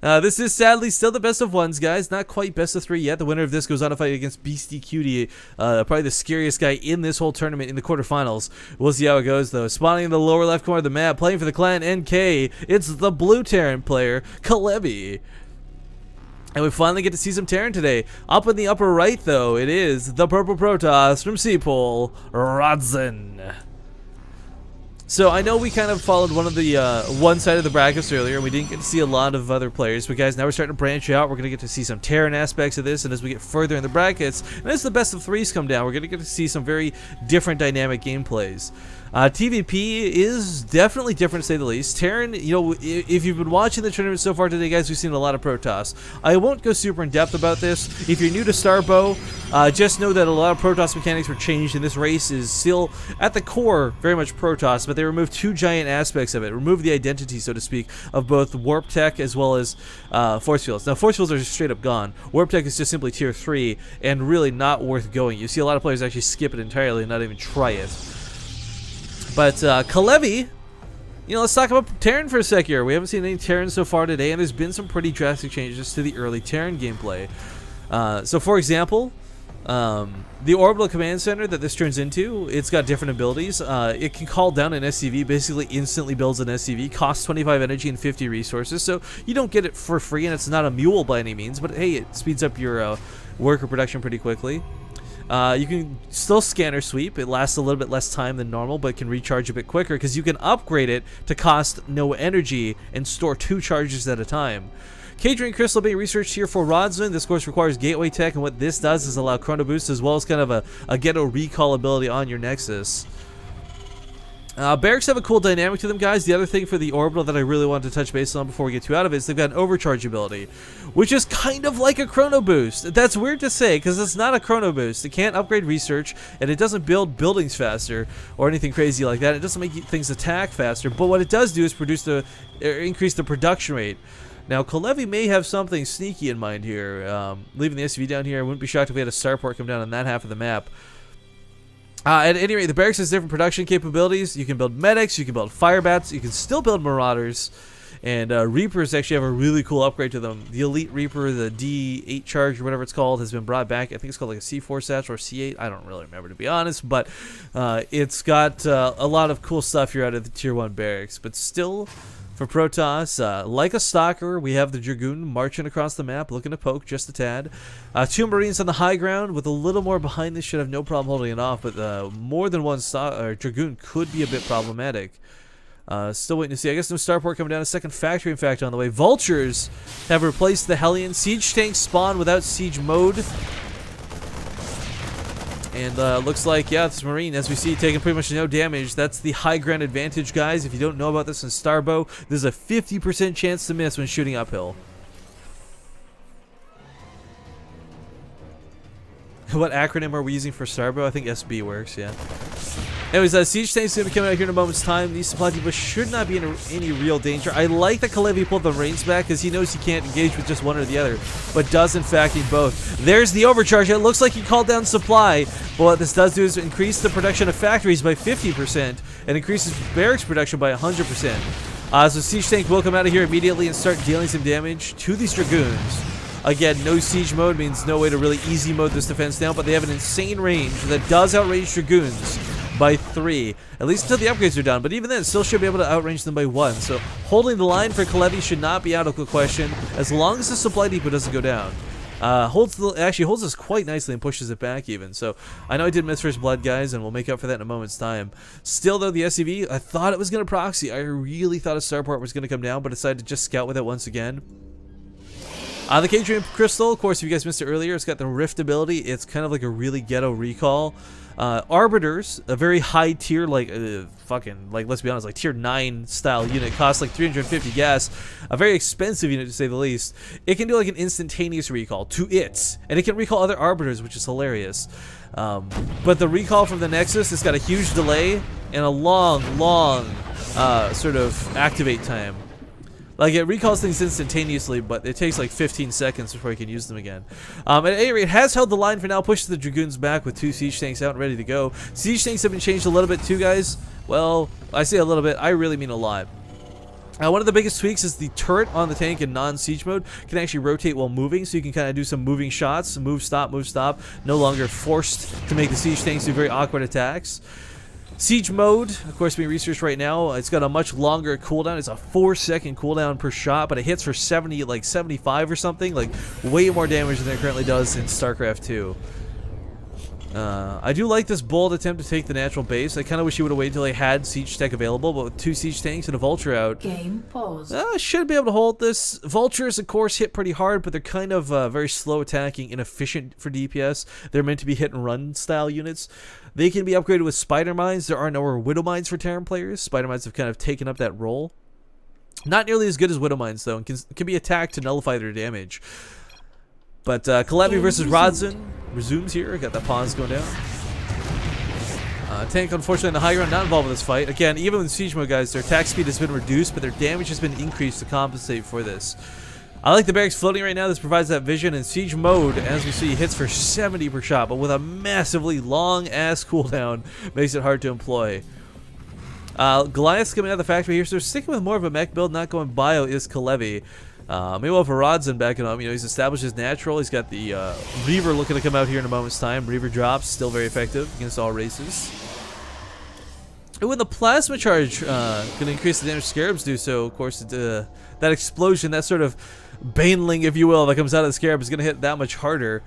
This is sadly still the best of ones, guys. Not quite best of 3 yet. The winner of this goes on to fight against Beastie Cutie, probably the scariest guy in this whole tournament in the quarterfinals. We'll see how it goes, though. Spawning in the lower left corner of the map, playing for the clan NK, it's the blue Terran player, Kaelvi. And we finally get to see some Terran today. Up in the upper right, though, it is the purple Protoss from Seapole, Rodzyn. So I know we kind of followed one of the one side of the brackets earlier, and we didn't get to see a lot of other players. But guys, now we're starting to branch out. We're going to get to see some Terran aspects of this, and as we get further in the brackets, and as the best of 3s come down, we're going to get to see some very different dynamic gameplays. TVP is definitely different, to say the least. Terran, you know, if you've been watching the tournament so far today, guys, we've seen a lot of Protoss. I won't go super in depth about this. If you're new to STARBOW, just know that a lot of Protoss mechanics were changed, and this race is still, at the core, very much Protoss, but they removed 2 giant aspects of it. Removed the identity, so to speak, of both warp tech as well as force fields. Now, force fields are just straight up gone. Warp tech is just simply tier 3 and really not worth going. You see a lot of players actually skip it entirely and not even try it. But Kaelvi, you know, let's talk about Terran for a sec here. We haven't seen any Terran so far today, and there's been some pretty drastic changes to the early Terran gameplay. So, for example, the orbital command center that this turns into, it's got different abilities. It can call down an SCV, basically instantly builds an SCV, costs 25 energy and 50 resources, so you don't get it for free, and it's not a mule by any means, but hey, it speeds up your worker production pretty quickly. You can still scanner sweep. It lasts a little bit less time than normal, but can recharge a bit quicker because you can upgrade it to cost no energy and store 2 charges at a time. Catering Crystal being researched here for Rodzyn. This course requires gateway tech, and what this does is allow chrono boost as well as kind of a ghetto recall ability on your Nexus. Barracks have a cool dynamic to them, guys. The other thing for the orbital that I really wanted to touch base on before we get too out of it is they've got an overcharge ability, which is kind of like a chrono boost. That's weird to say because it's not a chrono boost. It can't upgrade research, and it doesn't build buildings faster or anything crazy like that. It doesn't make things attack faster, but what it does do is increase the production rate. Now, Kaelvi may have something sneaky in mind here. Leaving the SUV down here, I wouldn't be shocked if we had a starport come down on that half of the map. At any rate, the barracks has different production capabilities. You can build medics, you can build firebats, you can still build marauders, and Reapers actually have a really cool upgrade to them. The Elite Reaper, the D8 charge or whatever it's called, has been brought back. I think it's called like a C4 satchel or C8. I don't really remember, to be honest, but it's got a lot of cool stuff here out of the Tier 1 barracks. But still, for Protoss, like a stalker, we have the Dragoon marching across the map, looking to poke just a tad. 2 Marines on the high ground with a little more behind this should have no problem holding it off, but more than one Dragoon could be a bit problematic. Still waiting to see. I guess no starport coming down. A second factory, in fact, on the way. Vultures have replaced the Hellion. Siege tanks spawn without siege mode. And looks like, yeah, this Marine, as we see, taking pretty much no damage. That's the high ground advantage, guys. If you don't know about this in STARBOW, there's a 50% chance to miss when shooting uphill. What acronym are we using for STARBOW? I think SB works, yeah. Anyways, siege tanks going to be coming out here in a moment's time. These supply depots should not be in any real danger. I like that Kaelvi pulled the reins back because he knows he can't engage with just one or the other, but does in fact need both. There's the overcharge. It looks like he called down supply, but what this does do is increase the production of factories by 50% and increases barracks production by 100%. So siege tank will come out of here immediately and start dealing some damage to these Dragoons. Again, no siege mode means no way to really easy mode this defense down, but they have an insane range that does outrange Dragoons by 3, at least until the upgrades are done, but even then still should be able to outrange them by 1. So holding the line for Kaelvi should not be out of the question as long as the supply depot doesn't go down. Actually holds us quite nicely and pushes it back even. So I know I did miss first blood, guys, and we'll make up for that in a moment's time. Still though, the SCV, I thought it was going to proxy. I really thought a starport was going to come down, but decided to just scout with it once again. The Catering Crystal, of course, if you guys missed it earlier, it's got the Rift ability. It's kind of like a really ghetto recall. Arbiters, a very high tier, like let's be honest, like tier 9 style unit, costs like 350 gas, a very expensive unit to say the least. It can do like an instantaneous recall to it, and it can recall other Arbiters, which is hilarious. But the recall from the Nexus has got a huge delay and a long sort of activate time. Like, it recalls things instantaneously, but it takes like 15 seconds before you can use them again. At any rate, it has held the line for now, pushes the Dragoons back with 2 siege tanks out and ready to go. Siege tanks have been changed a little bit too, guys. Well, I say a little bit, I really mean a lot. One of the biggest tweaks is the turret on the tank in non-siege mode can actually rotate while moving, so you can kind of do some moving shots, move, stop, no longer forced to make the siege tanks do very awkward attacks. Siege mode, of course, being researched right now. It's got a much longer cooldown. It's a 4-second cooldown per shot, but it hits for 70, like 75 or something, like way more damage than it currently does in StarCraft 2. I do like this bold attempt to take the natural base. I kind of wish you would have waited until they had siege tech available, but with 2 siege tanks and a vulture out, Game pause. Should be able to hold this. Vultures, of course, hit pretty hard, but they're kind of very slow attacking, inefficient for DPS. They're meant to be hit and run style units. They can be upgraded with spider mines. There are no more widow mines for Terran players. Spider mines have kind of taken up that role. Not nearly as good as widow mines though, and can be attacked to nullify their damage. But Kaelvi versus Rodzyn resumes here. Got that pause going down. Tank, unfortunately, in the high ground, not involved in this fight. Again, even with siege mode, guys, their attack speed has been reduced, but their damage has been increased to compensate for this. I like the barracks floating right now. This provides that vision. In siege mode, as we see, hits for 70 per shot, but with a massively long-ass cooldown, makes it hard to employ. Goliath's coming out of the factory here, so sticking with more of a mech build, not going bio, is Kaelvi. Meanwhile, for Rodzyn backing him, he's established his natural. He's got the Reaver looking to come out here in a moment's time. Reaver drops, still very effective against all races. And with the plasma charge going to increase the damage Scarabs do, so of course that explosion, that sort of baneling, if you will, that comes out of the Scarab is going to hit that much harder.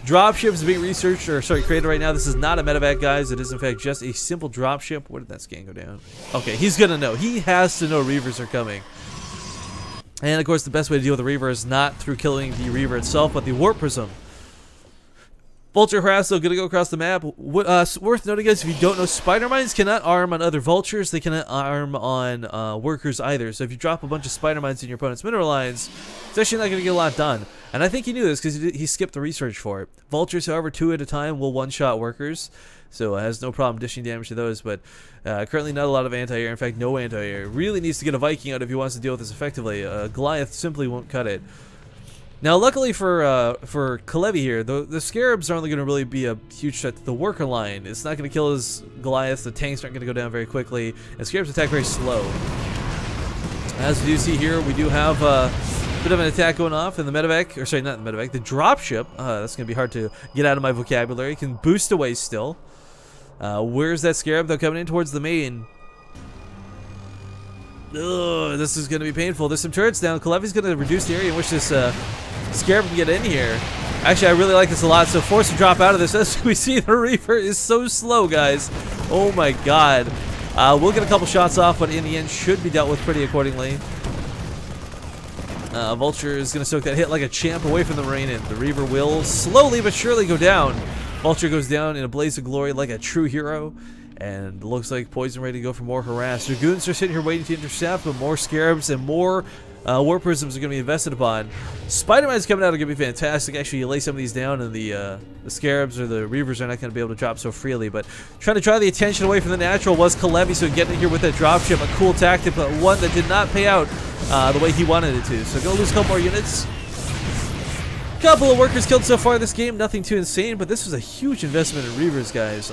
Dropship is being researched, or sorry, created right now. This is not a medevac, guys. It is in fact just a simple dropship. Where did that scan go down? Okay, he's going to know. He has to know Reavers are coming. And of course, the best way to deal with the Reaver is not through killing the Reaver itself, but the Warp Prism. Vulture harass, though, gonna go across the map. Worth noting, guys, if you don't know, spider mines cannot arm on other vultures. They cannot arm on workers either. So if you drop a bunch of spider mines in your opponent's mineral lines, it's actually not gonna get a lot done. And I think he knew this because he skipped the research for it. Vultures, however, 2 at a time will one-shot workers, so has no problem dishing damage to those. But currently, not a lot of anti-air. In fact, no anti-air. Really needs to get a Viking out if he wants to deal with this effectively. Goliath simply won't cut it. Now, luckily for Kaelvi here, the Scarabs are only going to really be a huge threat to the worker line. It's not going to kill his Goliath. The tanks aren't going to go down very quickly, and Scarabs attack very slow. As we do see here, we do have a bit of an attack going off in the medevac, or sorry, not the medevac, the dropship. That's going to be hard to get out of my vocabulary. Can boost away still. Where's that Scarab, though, coming in towards the main? Ugh, this is going to be painful. There's some turrets down. Kaelvi's going to reduce the area in which this Scarab can get in here. Actually, I really like this a lot, so forced to drop out of this. As we see, the Reaver is so slow, guys. Oh my god. We'll get a couple shots off, but in the end should be dealt with pretty accordingly. Vulture is going to soak that hit like a champ away from the Marine, and the Reaver will slowly but surely go down. Vulture goes down in a blaze of glory like a true hero. And looks like Poison ready to go for more harass. Dragoons are sitting here waiting to intercept, but more Scarabs and more Warp Prisms are going to be invested upon. Spider-Man's coming out are going to be fantastic. Actually, you lay some of these down, and the Scarabs or the Reavers are not going to be able to drop so freely. But trying to draw the attention away from the natural was Kaelvi, so getting in here with that dropship, a cool tactic, but one that did not pay out the way he wanted it to. So going to lose a couple more units. Couple of workers killed so far this game, nothing too insane, but this was a huge investment in Reavers, guys.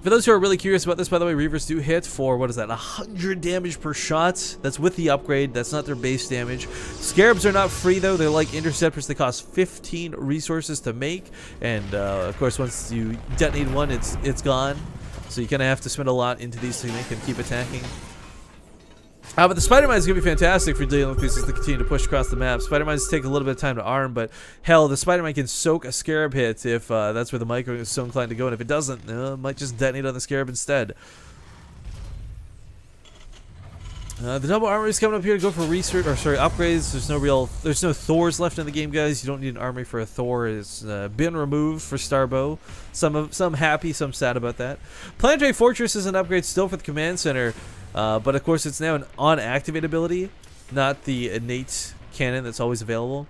For those who are really curious about this, by the way, Reavers do hit for, what is that, 100 damage per shot. That's with the upgrade. That's not their base damage. Scarabs are not free, though. They're like interceptors. They cost 15 resources to make. And, of course, once you detonate one, it's gone. So you kind of have to spend a lot into these to make them keep attacking. But the Spider-Mine is going to be fantastic for dealing with these as they continue to push across the map. Spider-Mines take a little bit of time to arm, but hell, the Spider-Mine can soak a Scarab hit if that's where the micro is so inclined to go, and if it doesn't, it might just detonate on the Scarab instead. The double armory is coming up here to go for research, or sorry, upgrades. There's no Thors left in the game, guys. You don't need an armory for a Thor. It's been removed for STARBOW. Some happy, some sad about that. Planetary Fortress is an upgrade still for the command center. But of course, it's now an on-activate ability, not the innate cannon that's always available.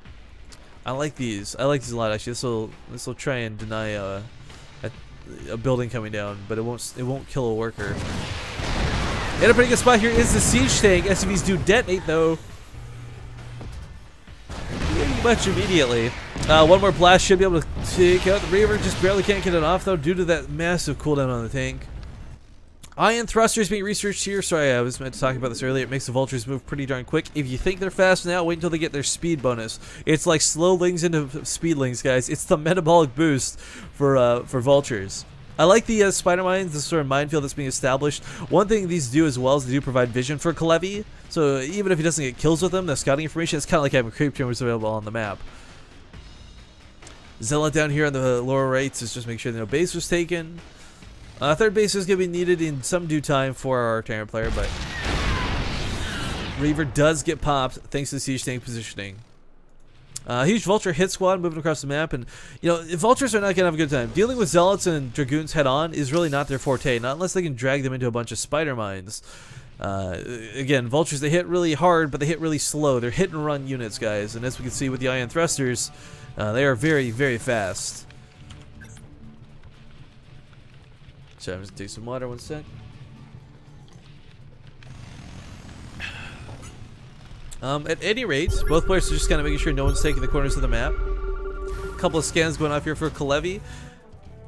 I like these. I like these a lot, actually. This will try and deny a building coming down, but it won't kill a worker. In a pretty good spot here is the siege tank. SCVs do detonate though, pretty much immediately. One more blast should be able to take out the Reaver. Just barely can't get it off though, due to that massive cooldown on the tank. Ion thrusters being researched here. Sorry, I was meant to talk about this earlier. It makes the vultures move pretty darn quick. If you think they're fast now, wait until they get their speed bonus. It's like slowlings into speedlings, guys. It's the metabolic boost for vultures. I like the spider mines, this sort of minefield that's being established. One thing these do as well is they do provide vision for Kaelvi. So even if he doesn't get kills with them, the scouting information, it's kind of like having creep tumors available on the map. Zealot down here on the lower rights is just make sure no base was taken. Third base is going to be needed in some due time for our Terran player, but Reaver does get popped thanks to the siege tank positioning. Huge vulture hit squad moving across the map, and you know, vultures are not gonna have a good time. Dealing with zealots and dragoons head on is really not their forte, not unless they can drag them into a bunch of spider mines. Again, vultures, they hit really hard, but they hit really slow. They're hit and run units, guys, and as we can see with the ion thrusters, they are very, very fast. So I'm just gonna take some water 1 sec. At any rate, both players are just kind of making sure no one's taking the corners of the map. A couple of scans going off here for Kaelvi.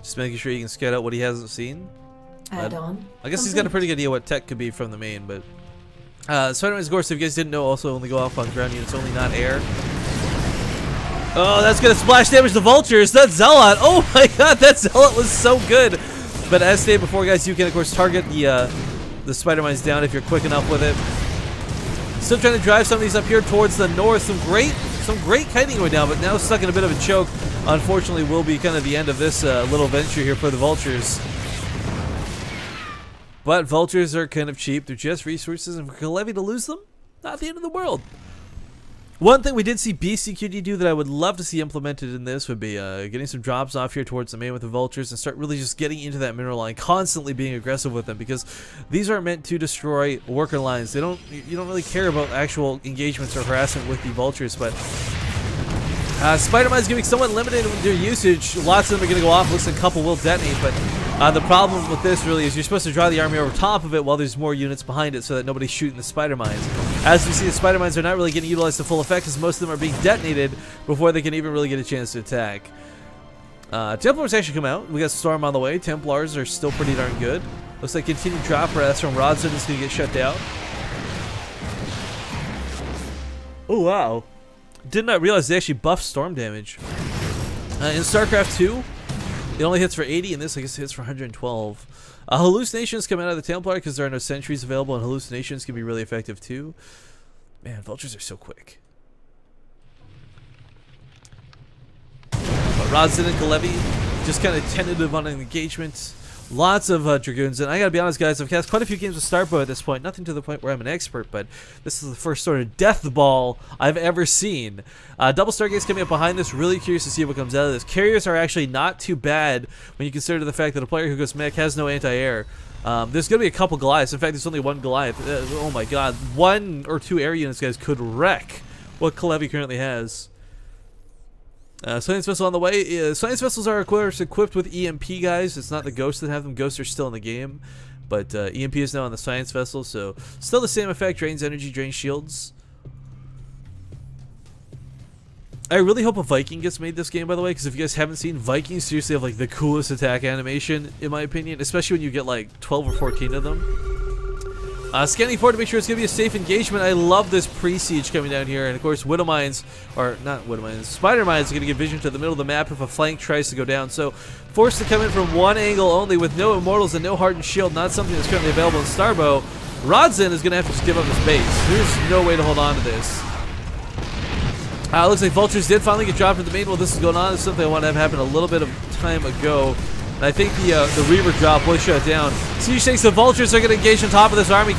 Just making sure you can scout out what he hasn't seen. Add-on. I guess he's got a pretty good idea what tech could be from the main, but... Spider-Man's Gorse, if you guys didn't know, also only go off on ground units, only not air. Oh, that's gonna splash damage the vultures! That Zealot! Oh my god, that Zealot was so good! But as stated before, guys, you can, of course, target the Spider-Mines down if you're quick enough with it. Still trying to drive some of these up here towards the north. Some great kiting going down, but now stuck in a bit of a choke. Unfortunately, will be kind of the end of this little venture here for the vultures. But vultures are kind of cheap. They're just resources, and for Kaelvi to lose them, not the end of the world. One thing we did see BCQD do that I would love to see implemented in this would be getting some drops off here towards the main with the vultures and start really just getting into that mineral line, constantly being aggressive with them, because these are meant to destroy worker lines. You don't really care about actual engagements or harassment with the vultures, but Spider-Mine's giving somewhat limited in their usage. Lots of them are going to go off. Looks like a couple will detonate, but the problem with this really is you're supposed to draw the army over top of it while there's more units behind it so that nobody's shooting the spider mines. As we see, the spider mines are not really getting utilized to full effect because most of them are being detonated before they can even really get a chance to attack. Templars actually come out. We got Storm on the way. Templars are still pretty darn good. Looks like continued drop breaths from Rodzyn is going to get shut down. Oh, wow. Did not realize they actually buffed storm damage. In StarCraft 2, it only hits for 80, and this, I guess, hits for 112. Hallucinations come out of the Templar because there are no sentries available, and hallucinations can be really effective too. Man, vultures are so quick. But Rodzyn and Kaelvi just kind of tentative on an engagement. Lots of Dragoons, and I gotta be honest, guys, I've cast quite a few games with STARBOW at this point. Nothing to the point where I'm an expert, but this is the first sort of death ball I've ever seen. Double Stargates coming up behind this. Really curious to see what comes out of this. Carriers are actually not too bad when you consider the fact that a player who goes mech has no anti-air. There's gonna be a couple Goliaths. In fact, there's only one Goliath. Oh my god, 1 or 2 air units, guys, could wreck what Kaelvi currently has. Science Vessel on the way. Science Vessels are, of course, equipped with EMP, guys. It's not the Ghosts that have them. Ghosts are still in the game. But EMP is now on the Science Vessel, so still the same effect. Drains energy, drains shields. I really hope a Viking gets made this game, by the way, because if you guys haven't seen, Vikings seriously have, like, the coolest attack animation, in my opinion, especially when you get, like, 12 or 14 of them. Scanning forward to make sure it's going to be a safe engagement. I love this pre-siege coming down here. And, of course, Widow Mines, or not Widow Mines, Spider Mines are going to give vision to the middle of the map if a flank tries to go down. So, forced to come in from one angle only with no Immortals and no Hardened Shield, not something that's currently available in STARBOW. Rodzyn is going to have to just give up his base. There's no way to hold on to this. Looks like Vultures did finally get dropped in the main while this is going on. It's something I want to have happen a little bit of time ago. And I think the Reaver drop was shut down. Siege takes the Vultures are going to engage on top of this army.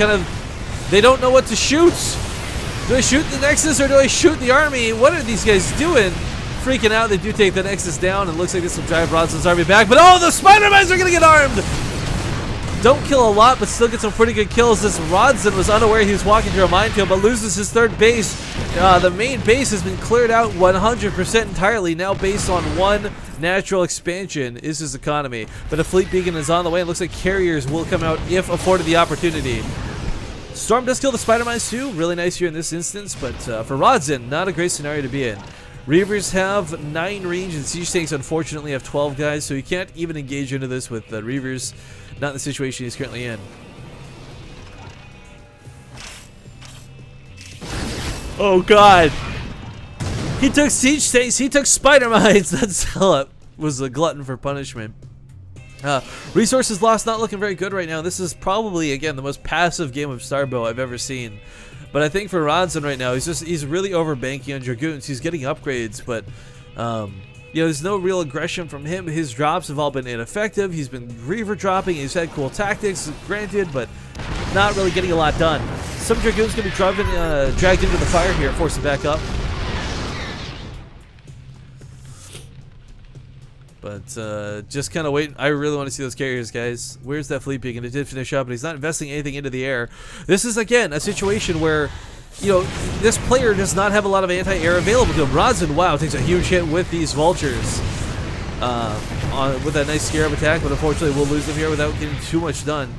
They don't know what to shoot. Do I shoot the Nexus or do I shoot the army? What are these guys doing? Freaking out. They do take the Nexus down, and looks like this will drive Rodzyn's army back. But oh, the Spider-Mines are going to get armed. Don't kill a lot, but still get some pretty good kills. This Rodzyn was unaware he was walking through a minefield, but loses his third base. The main base has been cleared out 100% entirely, now based on one natural expansion is his economy. But a fleet beacon is on the way, and looks like carriers will come out if afforded the opportunity. Storm does kill the Spider Mines too, really nice here in this instance, but for Rodzyn, not a great scenario to be in. Reavers have 9 range, and siege tanks unfortunately have 12 guys, so you can't even engage into this with Reavers. Not in the situation he's currently in. Oh god! He took siege tanks, he took spider mines! That Zealot was a glutton for punishment. Resources lost, not looking very good right now. This is probably, again, the most passive game of sTARBOW I've ever seen. But I think for Rodzyn right now, he's really overbanking on Dragoons. He's getting upgrades, but you know, there's no real aggression from him. His drops have all been ineffective. He's been Reaver dropping. He's had cool tactics, granted, but not really getting a lot done. Some Dragoons can be dragged into the fire here, forced him back up. But just kind of wait. I really want to see those carriers, guys. Where's that fleet peak? And it did finish up, but he's not investing anything into the air. This is, again, a situation where, you know, this player does not have a lot of anti-air available to him. Rodzyn, wow, takes a huge hit with these vultures. With that nice scarab attack, but unfortunately we'll lose them here without getting too much done.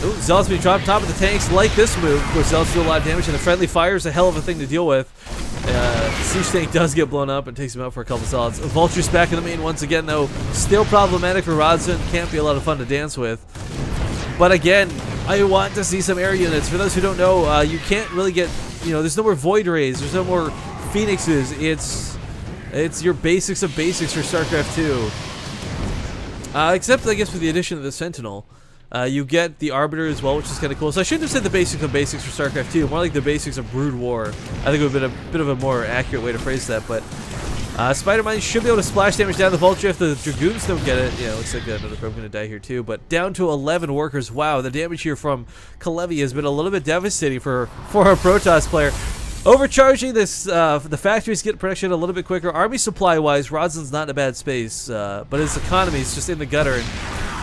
Ooh, Zealots being dropped top of the tanks, like this move. Of course, Zealots do a lot of damage, and the friendly fire is a hell of a thing to deal with. Siege tank does get blown up and takes him out for a couple Zealots. Vulture's back in the main once again, though. Still problematic for Rodzyn. Can't be a lot of fun to dance with. But again, I want to see some air units. For those who don't know, you can't really get, you know, there's no more Void Rays. There's no more Phoenixes. It's your basics of basics for StarCraft 2. Except, I guess, with the addition of the Sentinel. You get the Arbiter as well, which is kind of cool. So I shouldn't have said the basics of basics for StarCraft 2, more like the basics of Brood War. I think it would have been a bit of a more accurate way to phrase that, but Spider Mine should be able to splash damage down the Vulture if the Dragoons don't get it. Yeah, it looks like another probe going to die here too, but down to 11 workers. Wow, the damage here from Kaelvi has been a little bit devastating for a Protoss player. Overcharging this, the factories get production a little bit quicker. Army supply-wise, Rodzyn's not in a bad space, but his economy is just in the gutter. And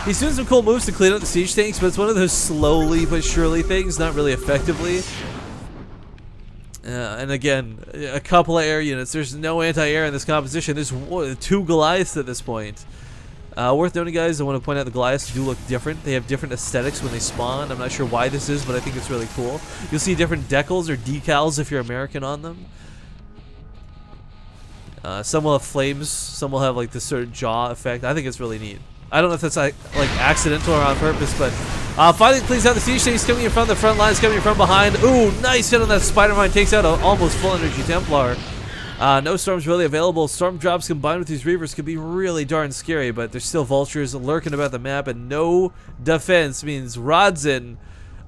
he's doing some cool moves to clean up the siege tanks, but it's one of those slowly but surely things, not really effectively. And again, a couple of air units. There's no anti-air in this composition. There's 2 Goliaths at this point. Worth noting, guys, I want to point out the Goliaths do look different. They have different aesthetics when they spawn. I'm not sure why this is, but I think it's really cool. You'll see different decals or decals if you're American on them. Some will have flames. Some will have like this sort of jaw effect. I think it's really neat. I don't know if that's like accidental or on purpose, but finally cleans out the siege tanks, coming in from the front lines, coming in from behind. Ooh, nice hit on that Spider Mine. Takes out an almost full energy Templar. No storms really available. Storm drops combined with these Reavers could be really darn scary, but there's still vultures lurking about the map, and no defense means Rodzyn.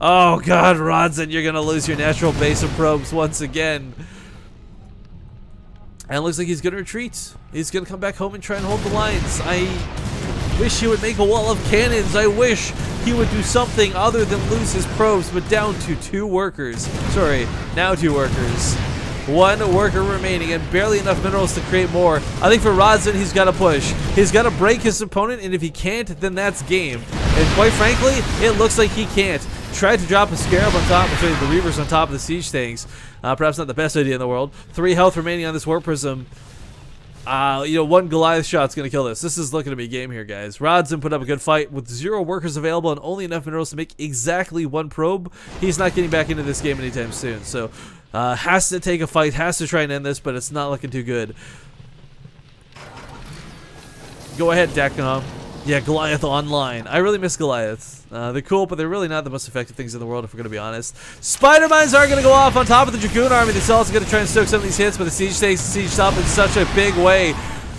Oh god, Rodzyn, you're gonna lose your natural base of probes once again. And it looks like he's gonna retreat. He's gonna come back home and try and hold the lines. I wish he would make a wall of cannons. I wish he would do something other than lose his probes, but down to 2 workers. Sorry, now 2 workers. 1 worker remaining and barely enough minerals to create more. I think for Rodzyn, he's got to push. He's got to break his opponent, and if he can't, then that's game. And quite frankly, it looks like he can't. Tried to drop a Scarab on top, the Reavers on top of the siege tanks. Perhaps not the best idea in the world. 3 health remaining on this Warp Prism. You know, 1 Goliath shot's going to kill this. This is looking to be game here, guys. Rodzyn put up a good fight with 0 workers available and only enough minerals to make exactly 1 probe. He's not getting back into this game anytime soon, so has to take a fight, has to try and end this, but it's not looking too good. Go ahead, Daknom. Yeah, Goliath online. I really miss Goliaths. They're cool, but they're really not the most effective things in the world, if we're going to be honest. Spider Mines are going to go off on top of the Dragoon army. The Zealots are going to try and stoke some of these hits, but the siege takes the siege up in such a big way.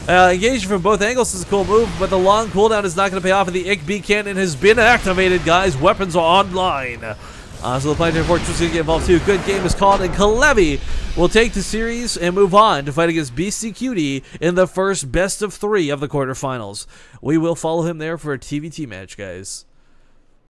Engaging from both angles is a cool move, but the long cooldown is not going to pay off, and the IC-B cannon has been activated, guys. Weapons are online. So the Planetary Fortress is going to get involved too. Good game is called, and Kaelvi will take the series and move on to fight against BCQD in the first best of 3 of the quarterfinals. We will follow him there for a TVT match, guys.